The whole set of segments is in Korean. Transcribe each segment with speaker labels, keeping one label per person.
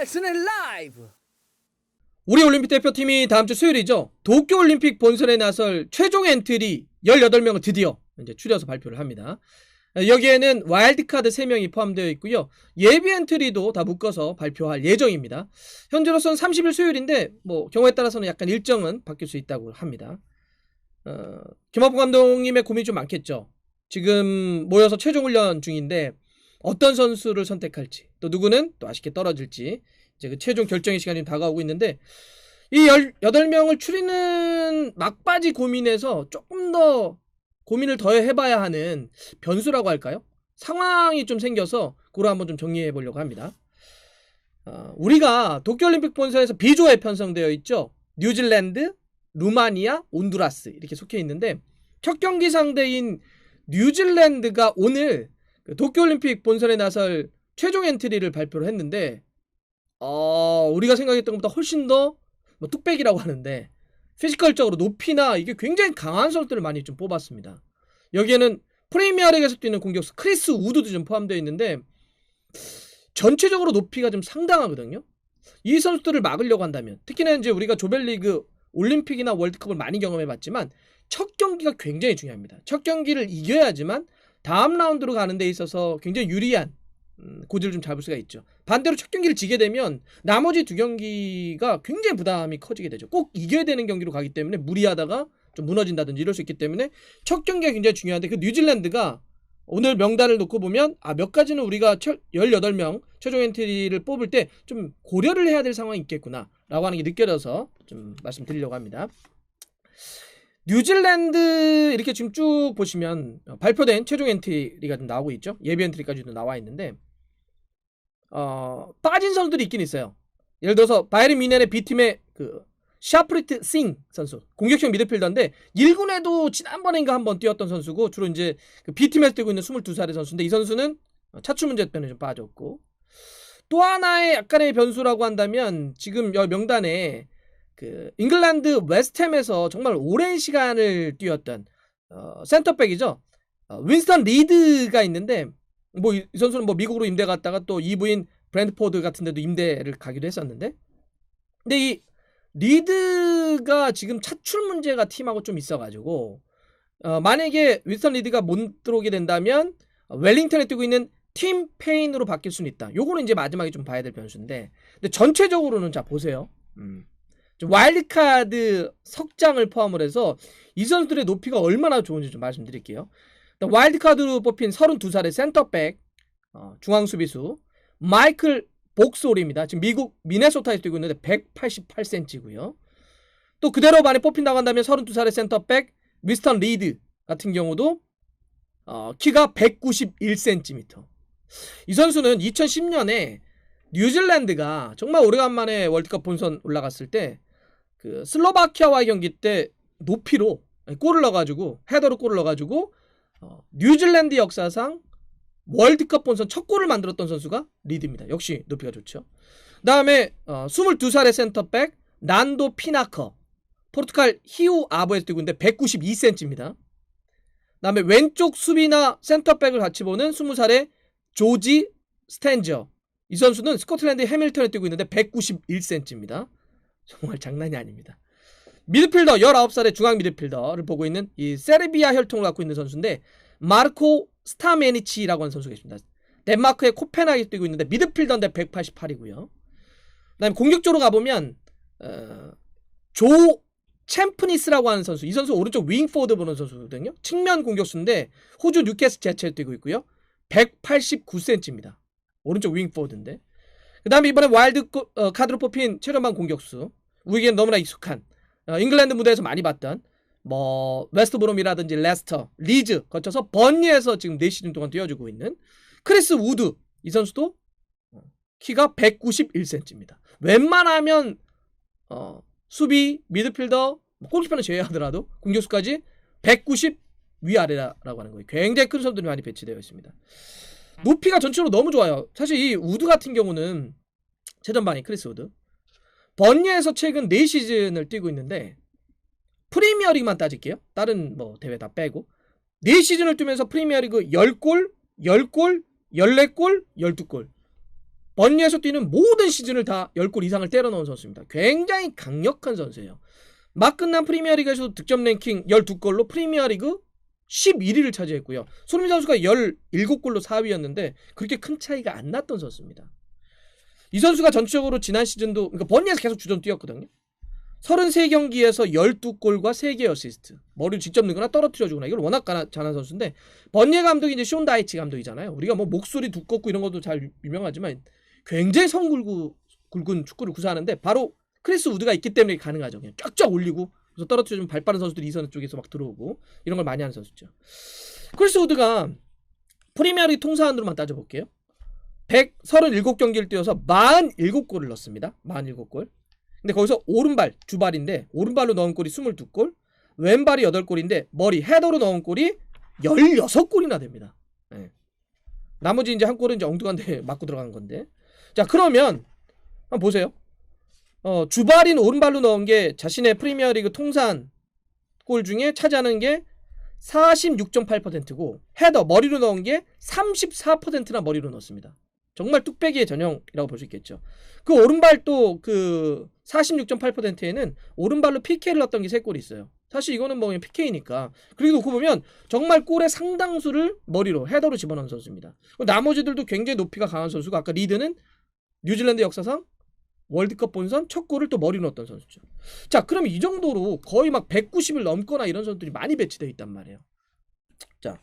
Speaker 1: 달슨의 라이브.
Speaker 2: 우리 올림픽 대표팀이 다음 주 수요일이죠. 도쿄올림픽 본선에 나설 최종 엔트리 18명을 드디어 이제 추려서 발표를 합니다. 여기에는 와일드카드 3명이 포함되어 있고요. 예비 엔트리도 다 묶어서 발표할 예정입니다. 현재로서는 30일 수요일인데 경우에 따라서는 약간 일정은 바뀔 수 있다고 합니다. 김학봉 감독님의 고민이 좀 많겠죠. 지금 모여서 최종 훈련 중인데 어떤 선수를 선택할지, 또 누구는 또 아쉽게 떨어질지, 이제 그 최종 결정의 시간이 다가오고 있는데, 이 18명을 추리는 막바지 고민에서 조금 더 고민을 더 해봐야 하는 변수라고 할까요? 상황이 좀 생겨서 그걸 한번 좀 정리해 보려고 합니다. 우리가 도쿄올림픽 본선에서 B조에 편성되어 있죠. 뉴질랜드, 루마니아, 온두라스 이렇게 속해 있는데, 첫 경기 상대인 뉴질랜드가 오늘 도쿄올림픽 본선에 나설 최종 엔트리를 발표를 했는데, 우리가 생각했던 것보다 훨씬 더 뚝배기라고 하는데, 피지컬적으로 높이나 이게 굉장히 강한 선수들을 많이 좀 뽑았습니다. 여기에는 프리미어리그에서 뛰는 공격수 크리스 우드도 좀 포함되어 있는데, 전체적으로 높이가 좀 상당하거든요. 이 선수들을 막으려고 한다면, 특히나 이제 우리가 조별리그, 올림픽이나 월드컵을 많이 경험해봤지만 첫 경기가 굉장히 중요합니다. 첫 경기를 이겨야지만 다음 라운드로 가는 데 있어서 굉장히 유리한 고지를 좀 잡을 수가 있죠. 반대로 첫 경기를 지게 되면 나머지 두 경기가 굉장히 부담이 커지게 되죠. 꼭 이겨야 되는 경기로 가기 때문에 무리하다가 좀 무너진다든지 이럴 수 있기 때문에 첫 경기가 굉장히 중요한데, 그 뉴질랜드가 오늘 명단을 놓고 보면 몇 가지는 우리가 18명 최종 엔트리를 뽑을 때 좀 고려를 해야 될 상황이 있겠구나 라고 하는 게 느껴져서 좀 말씀드리려고 합니다. 뉴질랜드 이렇게 지금 쭉 보시면 발표된 최종 엔트리가 좀 나오고 있죠. 예비 엔트리까지도 나와 있는데, 빠진 선수들이 있긴 있어요. 예를 들어서 바이에른 뮌헨의 B팀의 그 샤프리트 싱 선수, 공격형 미드필더인데 1군에도 지난번인가 한번 뛰었던 선수고, 주로 이제 그 B팀에서 뛰고 있는 22살의 선수인데, 이 선수는 차출 문제 때문에 좀 빠졌고, 또 하나의 약간의 변수라고 한다면 지금 명단에 그 잉글랜드 웨스트햄에서 정말 오랜 시간을 뛰었던 센터백이죠. 윈스턴 리드가 있는데, 이 선수는 미국으로 임대 갔다가 또 2부인 브랜드포드 같은 데도 임대를 가기도 했었는데, 근데 이 리드가 지금 차출 문제가 팀하고 좀 있어가지고, 만약에 윈스턴 리드가 못 들어오게 된다면 웰링턴에 뛰고 있는 팀 페인으로 바뀔 수는 있다. 요거는 이제 마지막에 좀 봐야 될 변수인데, 근데 전체적으로는 자 보세요. 와일드카드 석장을 포함을 해서 이 선수들의 높이가 얼마나 좋은지 좀 말씀드릴게요. 와일드카드로 뽑힌 32살의 센터백, 중앙 수비수 마이클 복솔입니다. 지금 미국 미네소타에서 뛰고 있는데 188cm고요. 또 그대로 많이 뽑힌다고 한다면 32살의 센터백 윈스턴 리드 같은 경우도 키가 191cm. 이 선수는 2010년에 뉴질랜드가 정말 오래간만에 월드컵 본선 올라갔을 때 그 슬로바키아와의 경기 때 높이로 골을 넣어가지고, 헤더로 골을 넣어가지고 뉴질랜드 역사상 월드컵 본선 첫 골을 만들었던 선수가 리드입니다. 역시 높이가 좋죠. 그 다음에 22살의 센터백 난도 피나커, 포르투갈 히우 아보에서 뛰고 있는데 192cm입니다. 그 다음에 왼쪽 수비나 센터백을 같이 보는 20살의 조지 스탠저, 이 선수는 스코틀랜드 해밀턴에 뛰고 있는데 191cm입니다. 정말 장난이 아닙니다. 미드필더 19살의 중앙 미드필더를 보고 있는 이 세르비아 혈통을 갖고 있는 선수인데 마르코 스타메니치라고 하는 선수가 있습니다. 덴마크의 코펜하겐에 뛰고 있는데 미드필더인데 188이고요. 그다음에 공격적으로 가보면 조 챔프니스라고 하는 선수, 이 선수 오른쪽 윙포드 보는 선수거든요. 측면 공격수인데 호주 뉴캐슬 제츠에 뛰고 있고요. 189cm입니다. 오른쪽 윙포드인데, 그 다음에 이번에 와일드 카드로 뽑힌 최전방 공격수, 우리에겐 너무나 익숙한 잉글랜드 무대에서 많이 봤던 웨스트브롬이라든지 레스터, 리즈 거쳐서 번리에서 지금 4시즌 동안 뛰어주고 있는 크리스 우드, 이 선수도 키가 191cm입니다. 웬만하면 수비, 미드필더, 골키퍼는 제외하더라도 공격수까지 190 위아래라고 하는 거예요. 굉장히 큰 선수들이 많이 배치되어 있습니다. 높이가 전체로 너무 좋아요. 사실 이 우드 같은 경우는 최전방이 크리스 우드, 번리에서 최근 4시즌을 뛰고 있는데, 프리미어리그만 따질게요. 다른 대회 다 빼고 4시즌을 뛰면서 프리미어리그 10골, 10골, 14골, 12골, 번리에서 뛰는 모든 시즌을 다 10골 이상을 때려 넣은 선수입니다. 굉장히 강력한 선수예요. 막 끝난 프리미어리그에서도 득점 랭킹 12골로 프리미어리그 11위를 차지했고요. 손흥민 선수가 17골로 4위였는데 그렇게 큰 차이가 안 났던 선수입니다. 이 선수가 전체적으로 지난 시즌도 그러니까 번리에서 계속 주전 뛰었거든요. 33경기에서 12골과 3개 어시스트. 머리를 직접 넣거나 떨어뜨려주거나. 이걸 워낙 잘하는 선수인데 번리의 감독이 이제 숀 다이치 감독이잖아요. 우리가 뭐 목소리 두껍고 이런 것도 잘 유명하지만 굉장히 굵은 축구를 구사하는데 바로 크리스 우드가 있기 때문에 가능하죠. 그냥 쫙쫙 올리고 그래서 떨어뜨려주면 발 빠른 선수들이 이선 쪽에서 막 들어오고 이런 걸 많이 하는 선수죠. 크리스 우드가 프리미어리그 통산으로만 따져볼게요. 137경기를 뛰어서 47골을 넣었습니다. 47골. 근데 거기서 오른발, 주발인데 오른발로 넣은 골이 22골, 왼발이 8골인데 머리, 헤더로 넣은 골이 16골이나 됩니다. 네. 나머지 이제 한 골은 이제 엉뚱한 데 맞고 들어간 건데. 자, 그러면 한번 보세요. 주발인 오른발로 넣은 게 자신의 프리미어리그 통산 골 중에 차지하는 게 46.8%고 헤더, 머리로 넣은 게 34%나 머리로 넣었습니다. 정말 뚝배기의 전형이라고 볼 수 있겠죠. 그 오른발 또 그 46.8%에는 오른발로 PK를 넣었던 게 3골이 있어요. 사실 이거는 뭐 그냥 PK니까. 그리고 놓고 보면 정말 골의 상당수를 머리로 헤더로 집어넣은 선수입니다. 나머지들도 굉장히 높이가 강한 선수고 아까 리드는 뉴질랜드 역사상 월드컵 본선 첫 골을 또 머리로 넣었던 선수죠. 자, 그럼 이 정도로 거의 막 190을 넘거나 이런 선수들이 많이 배치되어 있단 말이에요. 자,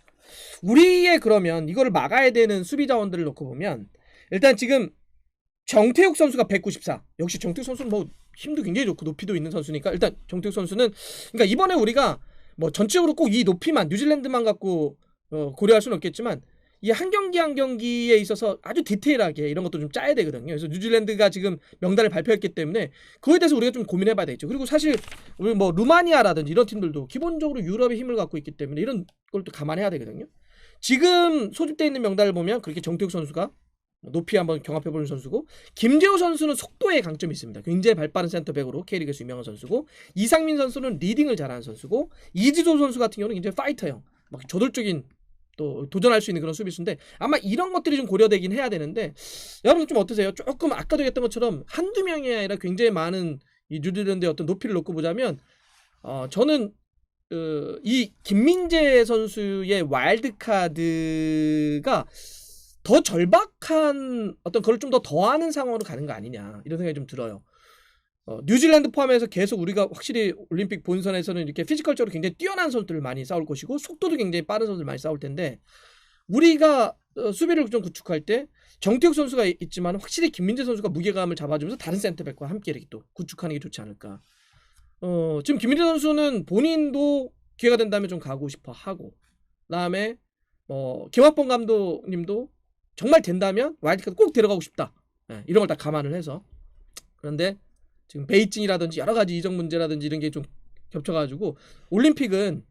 Speaker 2: 우리의 그러면 이거를 막아야 되는 수비 자원들을 놓고 보면 일단 지금 정태욱 선수가 194. 역시 정태욱 선수는 뭐 힘도 굉장히 좋고 높이도 있는 선수니까 일단 정태욱 선수는 그러니까 이번에 우리가 뭐 전체적으로 꼭 이 높이만 뉴질랜드만 갖고 고려할 수는 없겠지만 이 한 경기 한 경기에 있어서 아주 디테일하게 이런 것도 좀 짜야 되거든요. 그래서 뉴질랜드가 지금 명단을 발표했기 때문에 그거에 대해서 우리가 좀 고민해봐야 되겠죠. 그리고 사실 우리 뭐 루마니아라든지 이런 팀들도 기본적으로 유럽의 힘을 갖고 있기 때문에 이런 걸 또 감안해야 되거든요. 지금 소집되어 있는 명단을 보면 그렇게 정태욱 선수가 높이 한번 경합해보는 선수고 김재호 선수는 속도에 강점이 있습니다. 굉장히 발빠른 센터백으로 K리그에서 유명한 선수고 이상민 선수는 리딩을 잘하는 선수고 이지도 선수 같은 경우는 굉장히 파이터형 막 저돌적인 또 도전할 수 있는 그런 수비수인데 아마 이런 것들이 좀 고려되긴 해야 되는데 여러분 좀 어떠세요? 조금 아까도 했던 것처럼 한두 명이 아니라 굉장히 많은 이 뉴질랜드의 어떤 높이를 놓고 보자면 저는 이 김민재 선수의 와일드카드가 더 절박한 어떤 그걸 좀 더 더하는 상황으로 가는 거 아니냐 이런 생각이 좀 들어요. 뉴질랜드 포함해서 계속 우리가 확실히 올림픽 본선에서는 이렇게 피지컬적으로 굉장히 뛰어난 선수들을 많이 싸울 것이고 속도도 굉장히 빠른 선수들 많이 싸울 텐데 우리가 수비를 좀 구축할 때 정태욱 선수가 있지만 확실히 김민재 선수가 무게감을 잡아주면서 다른 센터백과 함께 이렇게 또 구축하는 게 좋지 않을까. 지금 김민재 선수는 본인도 기회가 된다면 좀 가고 싶어 하고 그다음에 김학범 감독님도 정말 된다면 와일드카드 꼭 데려가고 싶다. 네, 이런 걸 다 감안을 해서 그런데 지금 베이징이라든지 여러 가지 이적 문제라든지 이런 게 좀 겹쳐가지고 올림픽은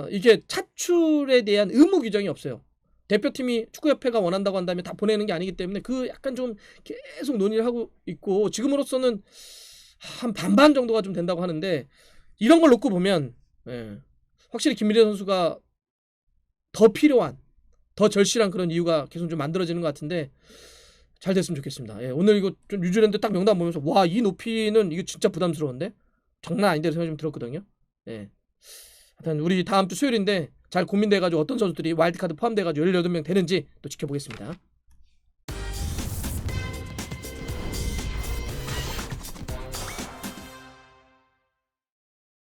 Speaker 2: 이게 차출에 대한 의무 규정이 없어요. 대표팀이 축구협회가 원한다고 한다면 다 보내는 게 아니기 때문에 그 약간 좀 계속 논의를 하고 있고 지금으로서는 한 반반 정도가 좀 된다고 하는데 이런 걸 놓고 보면 확실히 김민재 선수가 더 필요한 더 절실한 그런 이유가 계속 좀 만들어지는 것 같은데 잘 됐으면 좋겠습니다. 오늘 이거 좀 뉴질랜드 딱 명단 보면서 와, 이 높이는 이게 진짜 부담스러운데 장난 아닌데 생각이 좀 들었거든요. 하여튼 우리 다음 주 수요일인데 잘 고민돼가지고 어떤 선수들이 와일드카드 포함돼가지고 18명 되는지 또 지켜보겠습니다.